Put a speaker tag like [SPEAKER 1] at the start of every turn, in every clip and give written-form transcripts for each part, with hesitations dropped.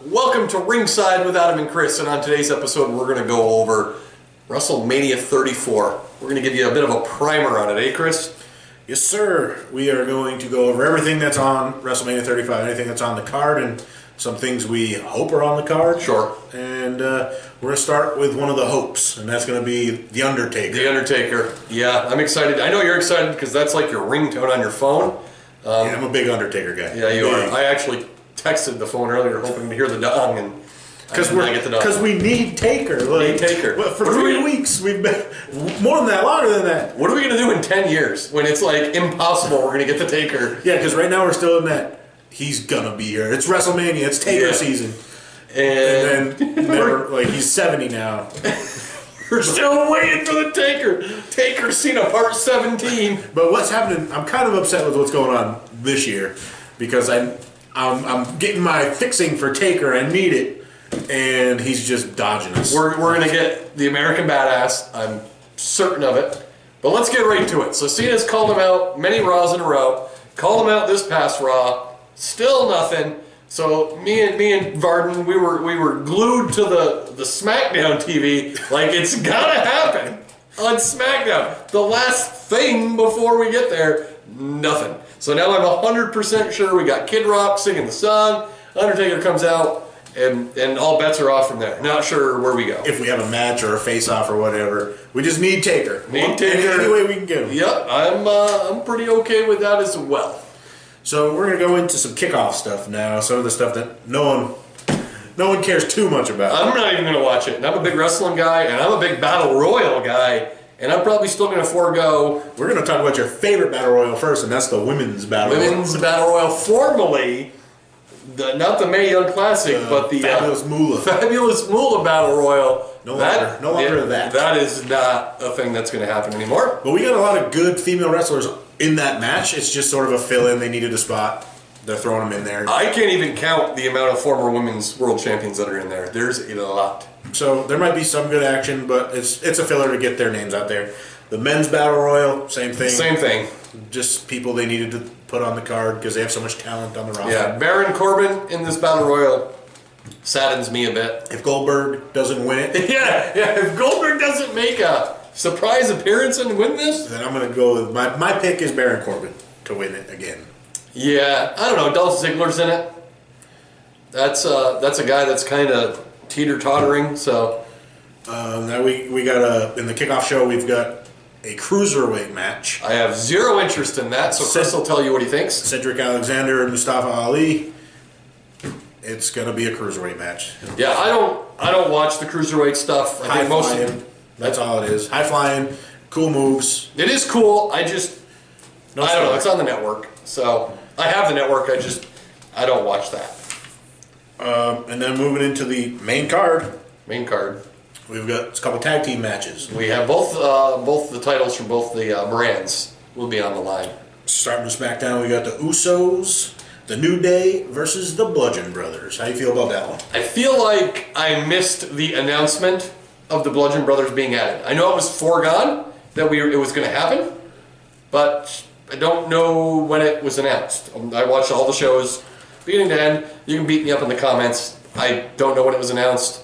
[SPEAKER 1] Welcome to Ringside with Adam and Chris, and on today's episode we're going to go over Wrestlemania 34. We're going to give you a bit of a primer on it, eh Chris?
[SPEAKER 2] Yes sir, we are going to go over everything that's on WrestleMania 35, anything that's on the card, and some things we hope are on the card.
[SPEAKER 1] Sure.
[SPEAKER 2] And we're going to start with one of the hopes, and that's going to be The Undertaker.
[SPEAKER 1] The Undertaker. Yeah, I'm excited. I know you're excited because that's like your ringtone on your phone.
[SPEAKER 2] Yeah, I'm a big Undertaker guy.
[SPEAKER 1] Yeah, you are. I actually texted the phone earlier hoping to hear the dong, and
[SPEAKER 2] because we need Taker.
[SPEAKER 1] Need Taker.
[SPEAKER 2] For 3 weeks, we've been more than that, longer than that.
[SPEAKER 1] What are we going to do in 10 years when it's like impossible we're going to get the Taker?
[SPEAKER 2] Yeah, because right now we're still in that he's going to be here. It's WrestleMania. It's Taker season. And then never, like, he's 70 now.
[SPEAKER 1] We're still waiting for the Taker. Taker Cena Part 17.
[SPEAKER 2] But what's happening, I'm kind of upset with what's going on this year because I'm getting my fixing for Taker. I need it. And he's just dodging us.
[SPEAKER 1] We're going to get the American Badass. I'm certain of it. But let's get right to it. So Cena's called him out many Raws in a row. Called him out this past Raw. Still nothing. So me and Varden, we were glued to the SmackDown TV. Like, it's gotta happen on SmackDown. The last thing before we get there, nothing. So now I'm 100% sure we got Kid Rock singing the song. Undertaker comes out. And all bets are off from there. Not sure where we go.
[SPEAKER 2] If we have a match or a face-off or whatever, we just need Taker.
[SPEAKER 1] Need Taker.
[SPEAKER 2] Any way we can get him.
[SPEAKER 1] Yep, I'm pretty okay with that as well.
[SPEAKER 2] So we're gonna go into some kickoff stuff now. Some of the stuff that no one cares too much about.
[SPEAKER 1] I'm not even gonna watch it. And I'm a big wrestling guy, and I'm a big battle royal guy, and I'm probably still gonna forego.
[SPEAKER 2] We're gonna talk about your favorite battle royal first, and that's the women's battle royal.
[SPEAKER 1] Women's battle royal, formerly. Not the Mae Young Classic, but the
[SPEAKER 2] Fabulous Moolah.
[SPEAKER 1] Fabulous Moolah Battle Royal.
[SPEAKER 2] No longer that.
[SPEAKER 1] That is not a thing that's going to happen anymore.
[SPEAKER 2] But we got a lot of good female wrestlers in that match. It's just sort of a fill-in. They needed a spot. They're throwing them in there.
[SPEAKER 1] I can't even count the amount of former women's world champions that are in there. There's a lot.
[SPEAKER 2] So there might be some good action, but it's a filler to get their names out there. The men's battle royal, same thing.
[SPEAKER 1] Same thing.
[SPEAKER 2] Just people they needed to put on the card because they have so much talent on the roster.
[SPEAKER 1] Yeah, Baron Corbin in this battle royal saddens me a bit.
[SPEAKER 2] If Goldberg doesn't win it,
[SPEAKER 1] yeah. If Goldberg doesn't make a surprise appearance and win this,
[SPEAKER 2] then I'm gonna go with my pick is Baron Corbin to win it again.
[SPEAKER 1] Yeah, I don't know. Dolph Ziggler's in it. That's a guy that's kind of teeter-tottering. So
[SPEAKER 2] now we got in the kickoff show we've got a cruiserweight match.
[SPEAKER 1] I have zero interest in that, so Chris will tell you what he thinks. Cedric
[SPEAKER 2] Alexander and Mustafa Ali. It's gonna be a cruiserweight match.
[SPEAKER 1] Yeah, I don't watch the cruiserweight stuff. I think most
[SPEAKER 2] flying. That's all it is. High flying, cool moves.
[SPEAKER 1] It is cool. I don't know. It's on the network, so I have the network. I don't watch that.
[SPEAKER 2] And then moving into the main card. We've got a couple tag team matches.
[SPEAKER 1] We have both the titles from both the brands will be on the line.
[SPEAKER 2] Starting with SmackDown, we got the Usos, the New Day versus the Bludgeon Brothers. How do you feel about that one?
[SPEAKER 1] I feel like I missed the announcement of the Bludgeon Brothers being added. I know it was foregone that it was going to happen, but I don't know when it was announced. I watched all the shows beginning to end. You can beat me up in the comments. I don't know when it was announced,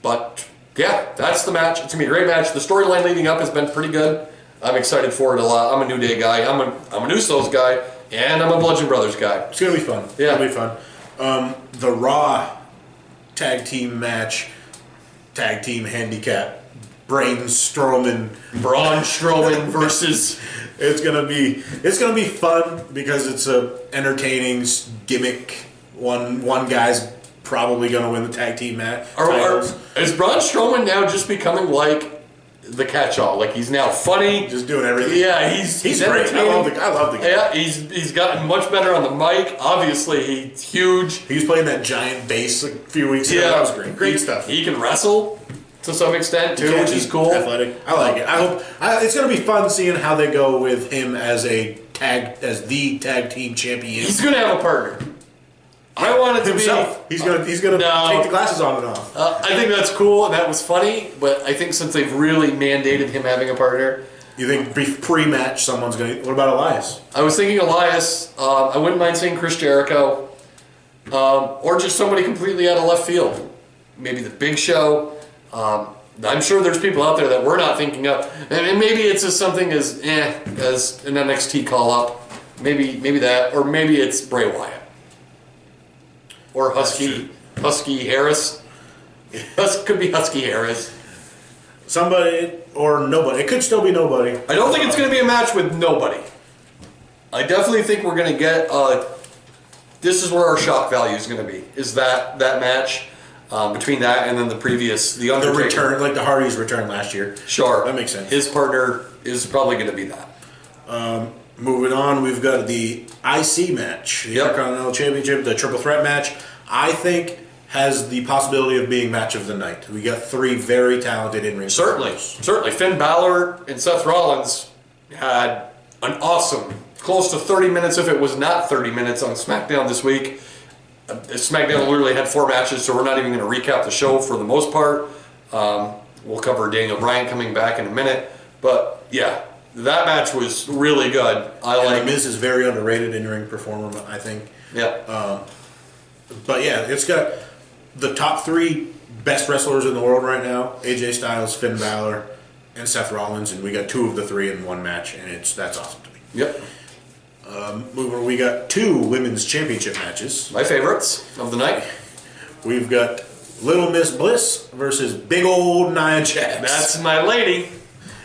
[SPEAKER 1] but yeah, that's the match. It's gonna be a great match. The storyline leading up has been pretty good. I'm excited for it a lot. I'm a New Day guy. I'm an Usos guy, and I'm a Bludgeon Brothers guy.
[SPEAKER 2] It's gonna be fun.
[SPEAKER 1] Yeah,
[SPEAKER 2] it'll be fun. The Raw tag team match, tag team handicap, Braun Strowman versus. It's gonna be fun because it's a entertaining gimmick. One guy's probably going to win the tag team match.
[SPEAKER 1] Is Braun Strowman now just becoming like the catch-all? Like, he's now funny,
[SPEAKER 2] just doing everything.
[SPEAKER 1] Yeah, he's
[SPEAKER 2] great. I love the guy.
[SPEAKER 1] Yeah, he's gotten much better on the mic. Obviously, he's huge.
[SPEAKER 2] He was playing that giant bass a few weeks ago.
[SPEAKER 1] Yeah,
[SPEAKER 2] that was great stuff.
[SPEAKER 1] He can wrestle to some extent too, which is cool.
[SPEAKER 2] Athletic. I like it. I hope it's going to be fun seeing how they go with him as the tag team champion.
[SPEAKER 1] He's going to have a partner. I want it to
[SPEAKER 2] himself. He's gonna take the glasses on and off.
[SPEAKER 1] I think that's cool, and that was funny. But I think since they've really mandated him having a partner,
[SPEAKER 2] you think pre-match someone's gonna? What about Elias?
[SPEAKER 1] I was thinking Elias. I wouldn't mind seeing Chris Jericho. or just somebody completely out of left field. Maybe the Big Show. I'm sure there's people out there that we're not thinking of, and maybe it's just something as an NXT call up. Maybe that, or maybe it's Bray Wyatt or Husky Harris. Could be Husky Harris.
[SPEAKER 2] Somebody or nobody. It could still be nobody.
[SPEAKER 1] I don't think it's going to be a match with nobody. I definitely think we're going to get. This is where our shock value is going to be. Is that match between that and then the Undertaker.
[SPEAKER 2] The return, like the Hardys' return last year.
[SPEAKER 1] Sure,
[SPEAKER 2] that makes sense.
[SPEAKER 1] His partner is probably going to be that.
[SPEAKER 2] Moving on, we've got the IC match, the Intercontinental Championship, the Triple Threat match. I think has the possibility of being match of the night. We got 3 very talented in-ring.
[SPEAKER 1] Certainly. Finn Balor and Seth Rollins had an awesome, close to 30 minutes if it was not 30 minutes on SmackDown this week. SmackDown literally had 4 matches, so we're not even going to recap the show for the most part. We'll cover Daniel Bryan coming back in a minute. But yeah, that match was really good.
[SPEAKER 2] The Miz is very underrated in-ring performer, I think.
[SPEAKER 1] Yeah.
[SPEAKER 2] But yeah, it's got the top 3 best wrestlers in the world right now: AJ Styles, Finn Balor, and Seth Rollins, and we got 2 of the 3 in one match, and that's awesome to me.
[SPEAKER 1] Yep.
[SPEAKER 2] We got 2 women's championship matches.
[SPEAKER 1] My favorites of the night.
[SPEAKER 2] We've got Little Miss Bliss versus Big Old Nia Jax.
[SPEAKER 1] That's my lady.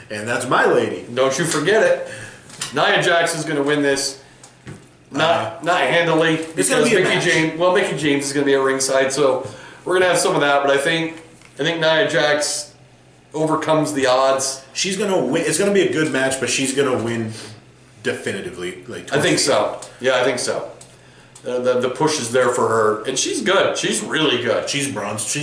[SPEAKER 2] And that's my lady.
[SPEAKER 1] Don't you forget it. Nia Jax is going to win this. Not handily.
[SPEAKER 2] It's going to be a match.
[SPEAKER 1] Mickey James is going to be at ringside, so we're going to have some of that. But I think Nia Jax overcomes the odds.
[SPEAKER 2] She's going to win. It's going to be a good match, but she's going to win definitively.
[SPEAKER 1] I think so. Yeah, I think so. The push is there for her, and she's good. She's really good.
[SPEAKER 2] She's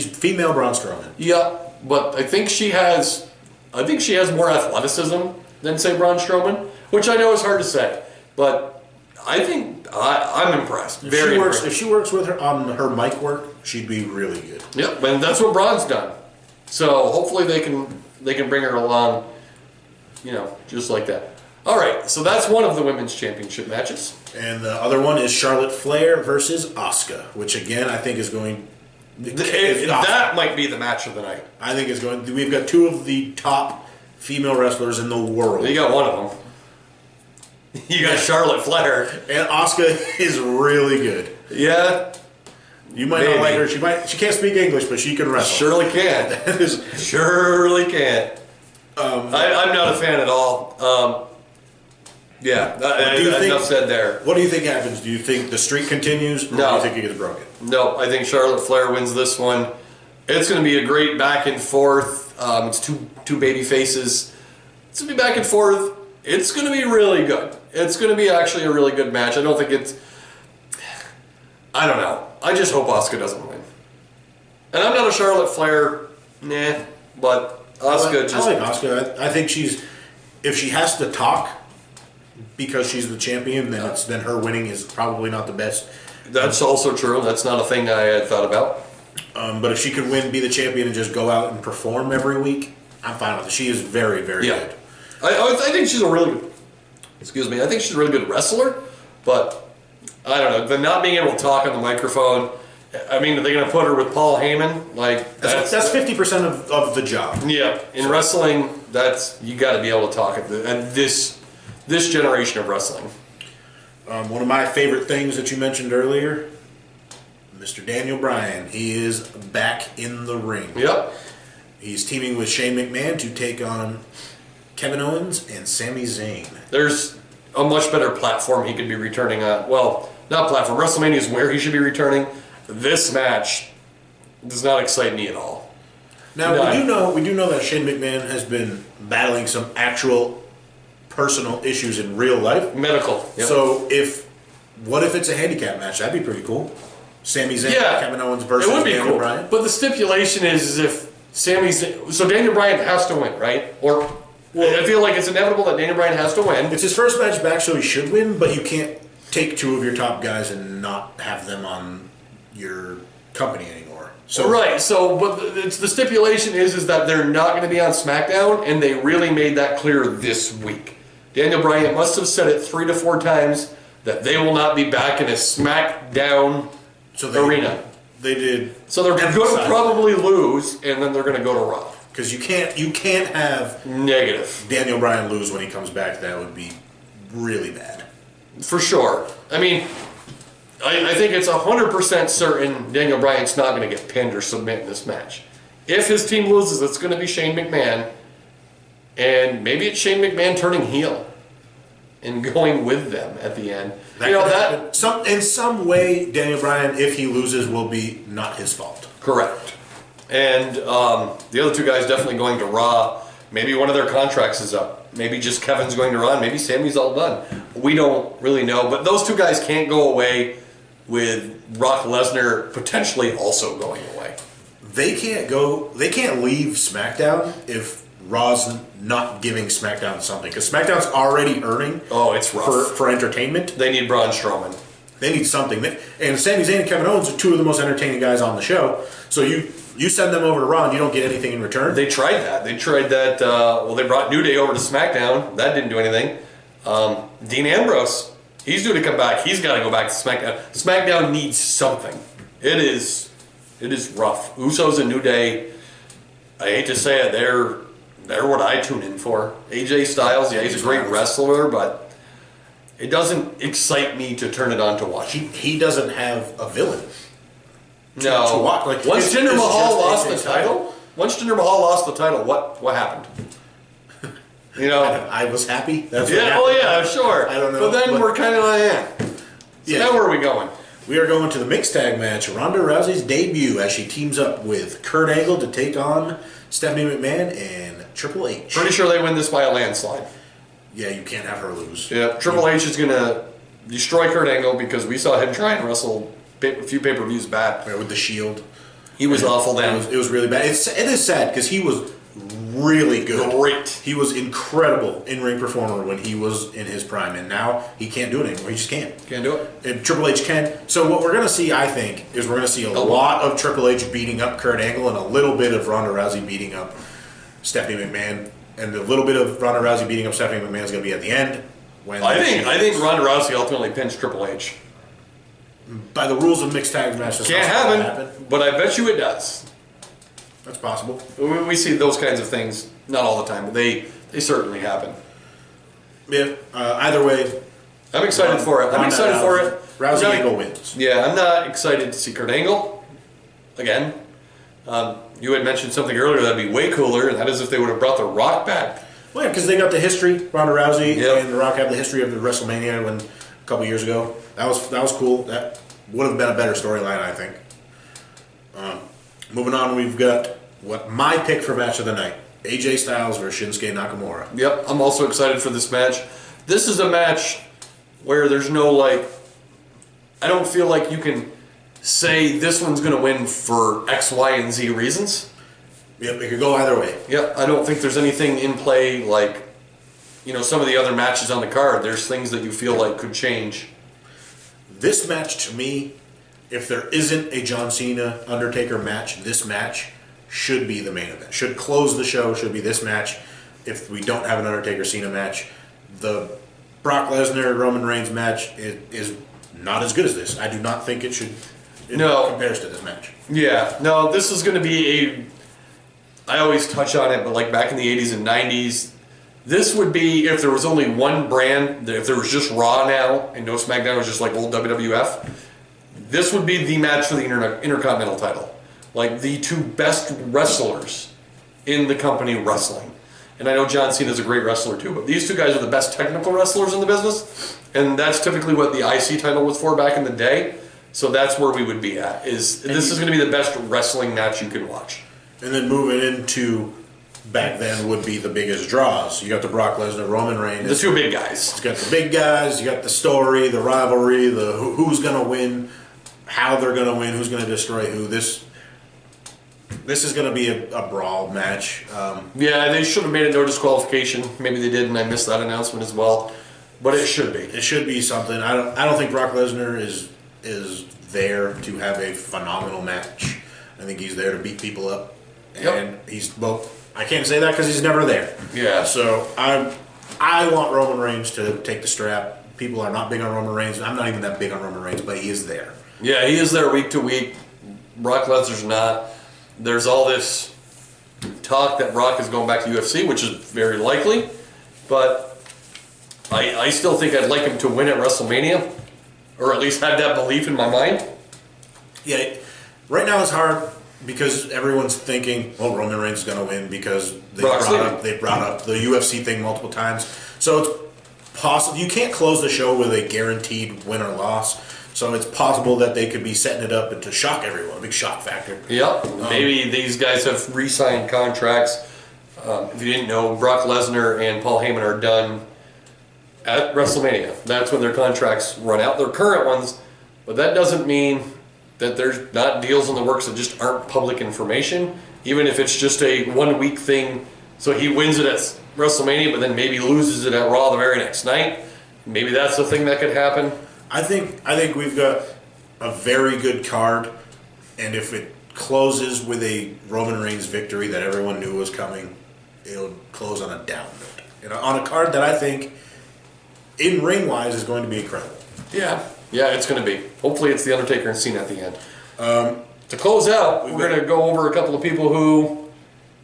[SPEAKER 2] female Braun Strowman.
[SPEAKER 1] Yeah, but I think she has more athleticism than say Braun Strowman, which I know is hard to say, but I think I'm impressed.
[SPEAKER 2] If she works with her on her mic work, she'd be really good.
[SPEAKER 1] Yep, and that's what Braun's done. So hopefully they can bring her along, just like that. All right, so that's one of the women's championship matches.
[SPEAKER 2] And the other one is Charlotte Flair versus Asuka, which again I think is going.
[SPEAKER 1] That might be the match of the night.
[SPEAKER 2] I think it's going. We've got 2 of the top female wrestlers in the world.
[SPEAKER 1] You got one of them. You got Charlotte Flair,
[SPEAKER 2] and Asuka is really good.
[SPEAKER 1] Yeah,
[SPEAKER 2] you might not like her. She can't speak English, but she can wrestle.
[SPEAKER 1] Surely can. Surely can. I'm not a fan at all. Enough said there.
[SPEAKER 2] What do you think happens? Do you think the streak continues, or do you think he gets broken?
[SPEAKER 1] No, I think Charlotte Flair wins this one. It's going to be a great back and forth. It's two baby faces. It's going to be back and forth. It's going to be really good. It's going to be actually a really good match. I don't know. I just hope Asuka doesn't win. And I'm not a Charlotte Flair, but Asuka
[SPEAKER 2] I like Asuka. I think if she has to talk because she's the champion, then her winning is probably not the best.
[SPEAKER 1] That's also true. That's not a thing I had thought about.
[SPEAKER 2] But if she could be the champion and just go out and perform every week, I'm fine with it. She is very, very good.
[SPEAKER 1] I think she's a really good. I think she's a really good wrestler, but I don't know. The not being able to talk on the microphone. I mean, are they going to put her with Paul Heyman?
[SPEAKER 2] That's 50% of the job.
[SPEAKER 1] Yeah, in wrestling, you got to be able to talk at this generation of wrestling.
[SPEAKER 2] One of my favorite things that you mentioned earlier, Mr. Daniel Bryan. He is back in the ring.
[SPEAKER 1] Yep.
[SPEAKER 2] He's teaming with Shane McMahon to take on Kevin Owens and Sami Zayn.
[SPEAKER 1] There's a much better platform he could be returning on. Well, not platform. WrestleMania is where he should be returning. This match does not excite me at all.
[SPEAKER 2] Now, we do know that Shane McMahon has been battling some actual personal issues in real life.
[SPEAKER 1] Medical. Yep.
[SPEAKER 2] So what if it's a handicap match? That'd be pretty cool. Sami Zayn, Kevin Owens versus Daniel Bryan.
[SPEAKER 1] But the stipulation is if so Daniel Bryan has to win, right? I feel like it's inevitable that Daniel Bryan has to win.
[SPEAKER 2] It's his first match back, so he should win, but you can't take 2 of your top guys and not have them on your company anymore.
[SPEAKER 1] But the stipulation is that they're not going to be on SmackDown, and they really made that clear this week. Daniel Bryan must have said it 3 to 4 times that they will not be back in a SmackDown Arena.
[SPEAKER 2] They did.
[SPEAKER 1] So they're going to probably lose, and then they're going to go to Raw.
[SPEAKER 2] Because you can't have
[SPEAKER 1] negative
[SPEAKER 2] Daniel Bryan lose when he comes back. That would be really bad.
[SPEAKER 1] For sure. I mean, I think it's 100% certain Daniel Bryan's not going to get pinned or submit in this match. If his team loses, it's going to be Shane McMahon, and maybe it's Shane McMahon turning heel and going with them at the end.
[SPEAKER 2] In some way, Daniel Bryan, if he loses, will be not his fault.
[SPEAKER 1] Correct. And the other two guys definitely going to Raw. Maybe one of their contracts is up. Maybe just Kevin's going to Raw. Maybe Sammy's all done. We don't really know. But those two guys can't go away with Brock Lesnar potentially also going away.
[SPEAKER 2] They can't leave SmackDown if Raw's not giving SmackDown something. Because SmackDown's already earning
[SPEAKER 1] it's rough.
[SPEAKER 2] For entertainment.
[SPEAKER 1] They need Braun Strowman.
[SPEAKER 2] They need something. And Sami Zayn and Kevin Owens are two of the most entertaining guys on the show. So you send them over to Raw and you don't get anything in return?
[SPEAKER 1] They tried that. They brought New Day over to SmackDown. That didn't do anything. Dean Ambrose, he's due to come back. He's got to go back to SmackDown. SmackDown needs something. It is rough. Usos and New Day, I hate to say it, they're what I tune in for. AJ Styles, yeah, he's a great wrestler, but it doesn't excite me to turn it on to watch.
[SPEAKER 2] He doesn't have a villain.
[SPEAKER 1] No.
[SPEAKER 2] To watch. Like,
[SPEAKER 1] once Jinder Mahal lost the title, what happened?
[SPEAKER 2] I was happy. That's what
[SPEAKER 1] happened. Oh yeah, sure.
[SPEAKER 2] I don't know.
[SPEAKER 1] But then we're kind of like, So now where are we going?
[SPEAKER 2] We are going to the mixed tag match. Ronda Rousey's debut as she teams up with Kurt Angle to take on Stephanie McMahon and Triple H.
[SPEAKER 1] Pretty sure they win this by a landslide.
[SPEAKER 2] Yeah, you can't have her lose.
[SPEAKER 1] Yeah, Triple H is going to destroy Kurt Angle because we saw him try and wrestle a few pay-per-views back.
[SPEAKER 2] With the Shield.
[SPEAKER 1] He was awful then.
[SPEAKER 2] It was really bad. It is sad because he was really good.
[SPEAKER 1] Great.
[SPEAKER 2] He was incredible in-ring performer when he was in his prime, and now he can't do it anymore. He just can't.
[SPEAKER 1] Can't do it.
[SPEAKER 2] And Triple H can. So what we're going to see, I think, is we're going to see a lot of Triple H beating up Kurt Angle and a little bit of Ronda Rousey beating up Stephanie McMahon. And a little bit of Ronda Rousey beating up Stephanie McMahon is going to be at the end.
[SPEAKER 1] I think Ronda Rousey ultimately pins Triple H.
[SPEAKER 2] By the rules of mixed tag matches,
[SPEAKER 1] can't happen, but I bet you it does.
[SPEAKER 2] That's possible.
[SPEAKER 1] We see those kinds of things not all the time, but they certainly happen.
[SPEAKER 2] Yeah. Either way,
[SPEAKER 1] I'm excited for it.
[SPEAKER 2] Rousey Angle wins.
[SPEAKER 1] Yeah, I'm not excited to see Kurt Angle again. You had mentioned something earlier that'd be way cooler, and that is if they would have brought The Rock back.
[SPEAKER 2] Well, yeah, because they got the history. Ronda Rousey and The Rock have the history of the WrestleMania a couple years ago. That was cool. That would have been a better storyline, I think. Moving on, we've got my pick for match of the night: AJ Styles versus Shinsuke Nakamura.
[SPEAKER 1] Yep, I'm also excited for this match. This is a match where there's no I don't feel like you can say this one's going to win for X, Y, and Z reasons.
[SPEAKER 2] Yep, it could go either way.
[SPEAKER 1] Yep, I don't think there's anything in play like, some of the other matches on the card. There's things that you feel like could change.
[SPEAKER 2] This match, to me, if there isn't a John Cena Undertaker match, this match should be the main event. Should close the show, should be this match. If we don't have an Undertaker Cena match, the Brock Lesnar Roman Reigns match is not as good as this. I do not think it should. Compares to this match.
[SPEAKER 1] Yeah, no, this is going to be I always touch on it, but like back in the 80s and 90s, this would be if there was only one brand, if there was just Raw now and no SmackDown, it was just like old WWF, this would be the match for the Intercontinental title. Like the two best wrestlers in the company wrestling. And I know John Cena is a great wrestler too, but these two guys are the best technical wrestlers in the business, and that's typically what the IC title was for back in the day. So that's where we would be at. This is going to be the best wrestling match you can watch.
[SPEAKER 2] And then moving into back then would be the biggest draws. You got the Brock Lesnar, Roman Reigns.
[SPEAKER 1] The two big guys.
[SPEAKER 2] It's got the big guys. You got the story, the rivalry, the who's going to win, how they're going to win, who's going to destroy who. This is going to be a brawl match.
[SPEAKER 1] Yeah, they should have made it no disqualification. Maybe they did, and I missed that announcement as well. But it should be.
[SPEAKER 2] It should be something. I don't think Brock Lesnar is there to have a phenomenal match. I think he's there to beat people up. And he's I can't say that because he's never there.
[SPEAKER 1] Yeah.
[SPEAKER 2] So I want Roman Reigns to take the strap. People are not big on Roman Reigns. I'm not even that big on Roman Reigns, but he is there.
[SPEAKER 1] Yeah, he is there week to week. Brock Lesnar's not. There's all this talk that Brock is going back to UFC, which is very likely, but I still think I'd like him to win at WrestleMania, or at least have that belief in my mind.
[SPEAKER 2] Yeah, right now it's hard because everyone's thinking, well, Roman Reigns is going to win because they brought up the UFC thing multiple times. So it's possible. You can't close the show with a guaranteed win or loss. So it's possible that they could be setting it up and to shock everyone, a big shock factor.
[SPEAKER 1] Yep. Maybe these guys have re-signed contracts. If you didn't know, Brock Lesnar and Paul Heyman are done at WrestleMania. That's when their contracts run out. They're current ones, but that doesn't mean that there's not deals in the works that just aren't public information. Even if it's just a 1 week thing, so he wins it at WrestleMania, but then maybe loses it at Raw the very next night. Maybe that's the thing that could happen.
[SPEAKER 2] I think we've got a very good card, and if it closes with a Roman Reigns victory that everyone knew was coming, it'll close on a down note. You know, on a card that I think, in ring wise, is going to be incredible.
[SPEAKER 1] Yeah, it's going to be. Hopefully, it's the Undertaker and Cena at the end. To close out, we're going to go over a couple of people who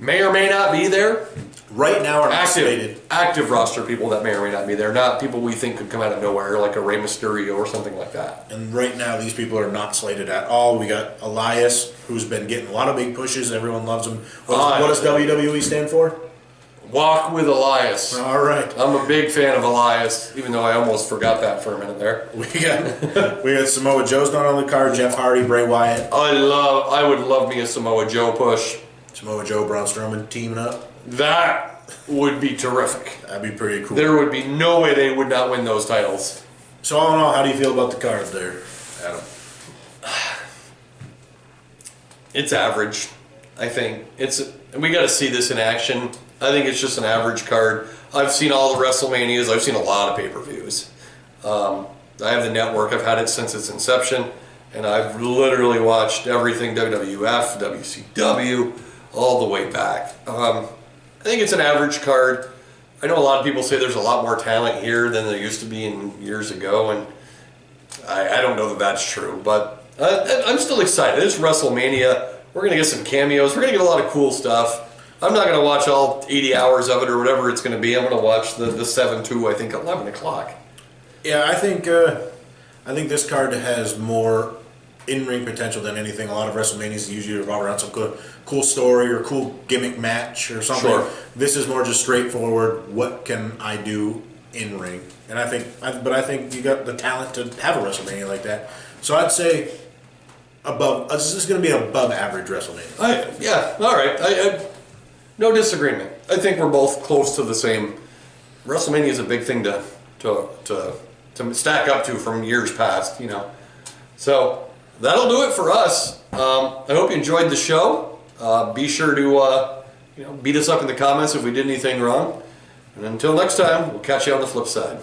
[SPEAKER 1] may or may not be there.
[SPEAKER 2] Right now, are
[SPEAKER 1] active roster people that may or may not be there, not people we think could come out of nowhere, like a Rey Mysterio or something like that.
[SPEAKER 2] And right now, these people are not slated at all. We got Elias, who's been getting a lot of big pushes. Everyone loves him. What does WWE stand for?
[SPEAKER 1] Walk with Elias.
[SPEAKER 2] All right.
[SPEAKER 1] I'm a big fan of Elias, even though I almost forgot that for a minute there.
[SPEAKER 2] We got Samoa Joe's not on the card. Jeff Hardy, Bray Wyatt.
[SPEAKER 1] I would love me a Samoa Joe push.
[SPEAKER 2] Samoa Joe, Braun Strowman teaming up.
[SPEAKER 1] That would be terrific.
[SPEAKER 2] That'd be pretty cool.
[SPEAKER 1] There would be no way they would not win those titles.
[SPEAKER 2] So all in all, how do you feel about the cards there, Adam?
[SPEAKER 1] It's average, I think. We got to see this in action. I think it's just an average card. I've seen all the WrestleManias. I've seen a lot of pay-per-views. I have the network. I've had it since its inception, and I've literally watched everything WWF, WCW, all the way back. I think it's an average card. I know a lot of people say there's a lot more talent here than there used to be in years ago, and I don't know that that's true, but I'm still excited. It's WrestleMania. We're going to get some cameos. We're going to get a lot of cool stuff. I'm not going to watch all 80 hours of it or whatever it's going to be. I'm going to watch the 7 to, I think, 11 o'clock.
[SPEAKER 2] Yeah, I think this card has more in-ring potential than anything. A lot of WrestleManias usually revolve around some cool story or cool gimmick match or something.
[SPEAKER 1] Sure.
[SPEAKER 2] This is more just straightforward. What can I do in ring? And I think you got the talent to have a WrestleMania like that. So I'd say above. This is going to be above average WrestleMania.
[SPEAKER 1] Yeah. All right. No disagreement. I think we're both close to the same. WrestleMania is a big thing to stack up to from years past, you know. So that'll do it for us. I hope you enjoyed the show. Be sure to beat us up in the comments if we did anything wrong. And until next time, we'll catch you on the flip side.